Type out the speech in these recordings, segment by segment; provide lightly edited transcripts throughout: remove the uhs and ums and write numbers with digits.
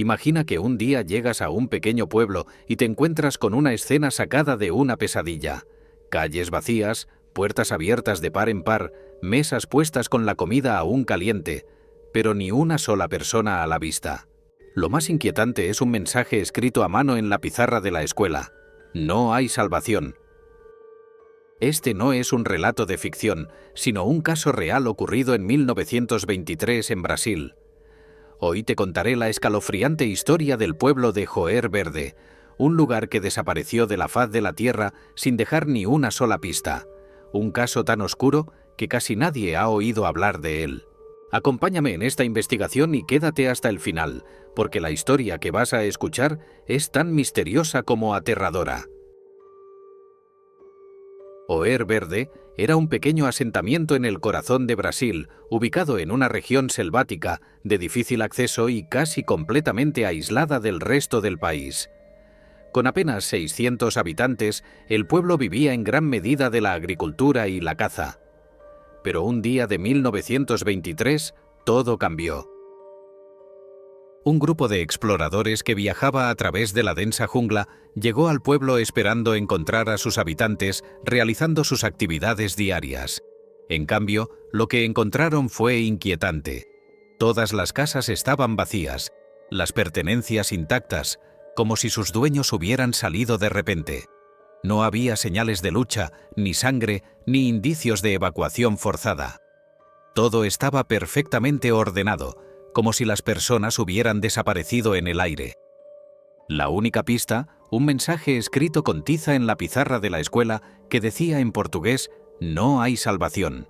Imagina que un día llegas a un pequeño pueblo y te encuentras con una escena sacada de una pesadilla. Calles vacías, puertas abiertas de par en par, mesas puestas con la comida aún caliente, pero ni una sola persona a la vista. Lo más inquietante es un mensaje escrito a mano en la pizarra de la escuela. No hay salvación. Este no es un relato de ficción, sino un caso real ocurrido en 1923 en Brasil. Hoy te contaré la escalofriante historia del pueblo de Joer Verde, un lugar que desapareció de la faz de la tierra sin dejar ni una sola pista. Un caso tan oscuro que casi nadie ha oído hablar de él. Acompáñame en esta investigación y quédate hasta el final, porque la historia que vas a escuchar es tan misteriosa como aterradora. Joer Verde era un pequeño asentamiento en el corazón de Brasil, ubicado en una región selvática, de difícil acceso y casi completamente aislada del resto del país. Con apenas 600 habitantes, el pueblo vivía en gran medida de la agricultura y la caza. Pero un día de 1923, todo cambió. Un grupo de exploradores que viajaba a través de la densa jungla llegó al pueblo esperando encontrar a sus habitantes realizando sus actividades diarias. En cambio, lo que encontraron fue inquietante. Todas las casas estaban vacías, las pertenencias intactas, como si sus dueños hubieran salido de repente. No había señales de lucha, ni sangre, ni indicios de evacuación forzada. Todo estaba perfectamente ordenado, como si las personas hubieran desaparecido en el aire. La única pista, un mensaje escrito con tiza en la pizarra de la escuela que decía en portugués: no hay salvación.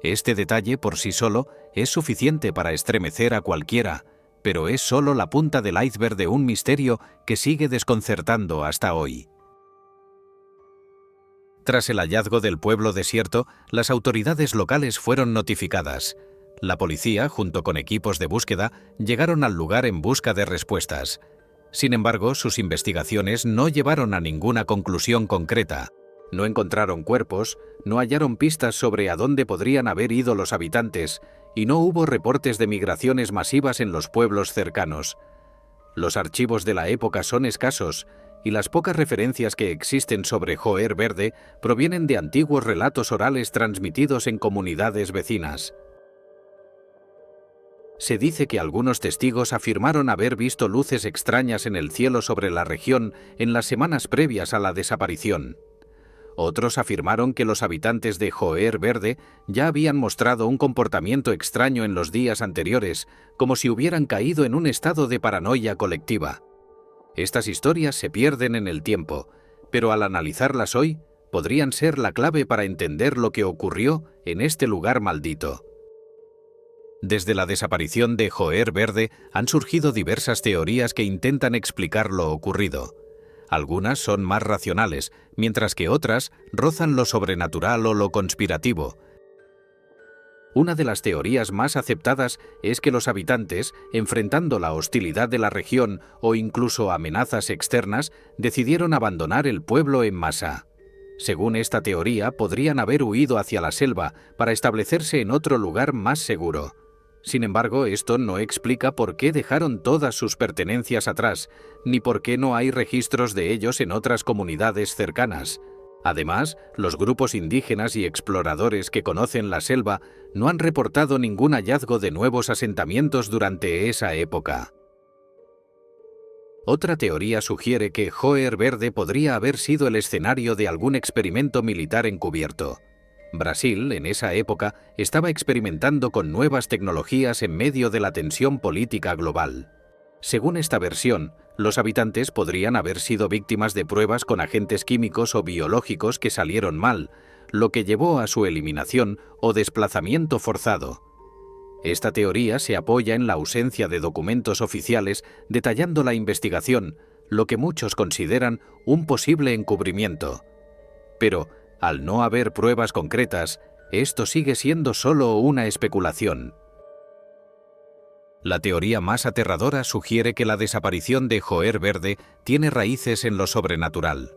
Este detalle por sí solo es suficiente para estremecer a cualquiera, pero es solo la punta del iceberg de un misterio que sigue desconcertando hasta hoy. Tras el hallazgo del pueblo desierto, las autoridades locales fueron notificadas. La policía, junto con equipos de búsqueda, llegaron al lugar en busca de respuestas. Sin embargo, sus investigaciones no llevaron a ninguna conclusión concreta. No encontraron cuerpos, no hallaron pistas sobre a dónde podrían haber ido los habitantes, y no hubo reportes de migraciones masivas en los pueblos cercanos. Los archivos de la época son escasos, y las pocas referencias que existen sobre Joer Verde provienen de antiguos relatos orales transmitidos en comunidades vecinas. Se dice que algunos testigos afirmaron haber visto luces extrañas en el cielo sobre la región en las semanas previas a la desaparición. Otros afirmaron que los habitantes de Joer Verde ya habían mostrado un comportamiento extraño en los días anteriores, como si hubieran caído en un estado de paranoia colectiva. Estas historias se pierden en el tiempo, pero al analizarlas hoy, podrían ser la clave para entender lo que ocurrió en este lugar maldito. Desde la desaparición de Joer Verde han surgido diversas teorías que intentan explicar lo ocurrido. Algunas son más racionales, mientras que otras rozan lo sobrenatural o lo conspirativo. Una de las teorías más aceptadas es que los habitantes, enfrentando la hostilidad de la región o incluso amenazas externas, decidieron abandonar el pueblo en masa. Según esta teoría, podrían haber huido hacia la selva para establecerse en otro lugar más seguro. Sin embargo, esto no explica por qué dejaron todas sus pertenencias atrás, ni por qué no hay registros de ellos en otras comunidades cercanas. Además, los grupos indígenas y exploradores que conocen la selva no han reportado ningún hallazgo de nuevos asentamientos durante esa época. Otra teoría sugiere que Joer Verde podría haber sido el escenario de algún experimento militar encubierto. Brasil, en esa época, estaba experimentando con nuevas tecnologías en medio de la tensión política global. Según esta versión, los habitantes podrían haber sido víctimas de pruebas con agentes químicos o biológicos que salieron mal, lo que llevó a su eliminación o desplazamiento forzado. Esta teoría se apoya en la ausencia de documentos oficiales detallando la investigación, lo que muchos consideran un posible encubrimiento. Pero, al no haber pruebas concretas, esto sigue siendo solo una especulación. La teoría más aterradora sugiere que la desaparición de Joer Verde tiene raíces en lo sobrenatural.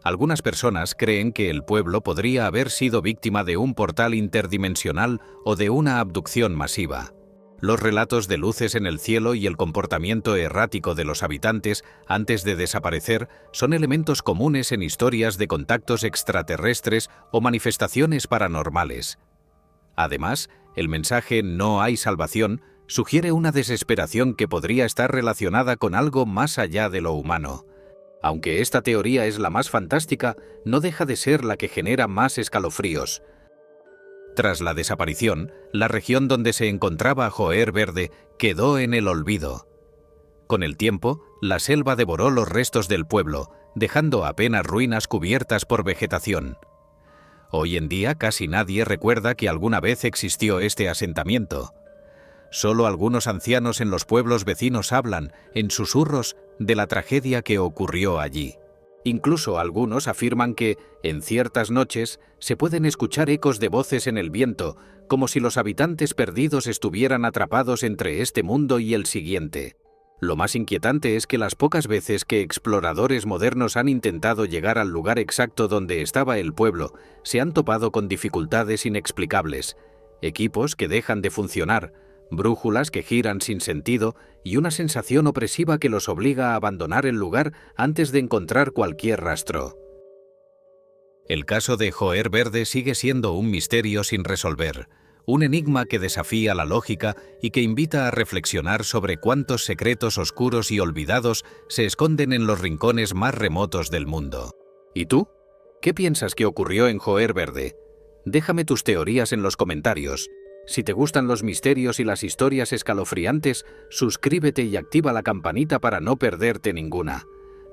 Algunas personas creen que el pueblo podría haber sido víctima de un portal interdimensional o de una abducción masiva. Los relatos de luces en el cielo y el comportamiento errático de los habitantes antes de desaparecer son elementos comunes en historias de contactos extraterrestres o manifestaciones paranormales. Además, el mensaje "no hay salvación" sugiere una desesperación que podría estar relacionada con algo más allá de lo humano. Aunque esta teoría es la más fantástica, no deja de ser la que genera más escalofríos. Tras la desaparición, la región donde se encontraba Joer Verde quedó en el olvido. Con el tiempo, la selva devoró los restos del pueblo, dejando apenas ruinas cubiertas por vegetación. Hoy en día casi nadie recuerda que alguna vez existió este asentamiento. Solo algunos ancianos en los pueblos vecinos hablan, en susurros, de la tragedia que ocurrió allí. Incluso algunos afirman que, en ciertas noches, se pueden escuchar ecos de voces en el viento, como si los habitantes perdidos estuvieran atrapados entre este mundo y el siguiente. Lo más inquietante es que las pocas veces que exploradores modernos han intentado llegar al lugar exacto donde estaba el pueblo, se han topado con dificultades inexplicables, equipos que dejan de funcionar, brújulas que giran sin sentido y una sensación opresiva que los obliga a abandonar el lugar antes de encontrar cualquier rastro. El caso de Joer Verde sigue siendo un misterio sin resolver, un enigma que desafía la lógica y que invita a reflexionar sobre cuántos secretos oscuros y olvidados se esconden en los rincones más remotos del mundo. ¿Y tú? ¿Qué piensas que ocurrió en Joer Verde? Déjame tus teorías en los comentarios. Si te gustan los misterios y las historias escalofriantes, suscríbete y activa la campanita para no perderte ninguna.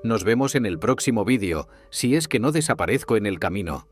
Nos vemos en el próximo vídeo, si es que no desaparezco en el camino.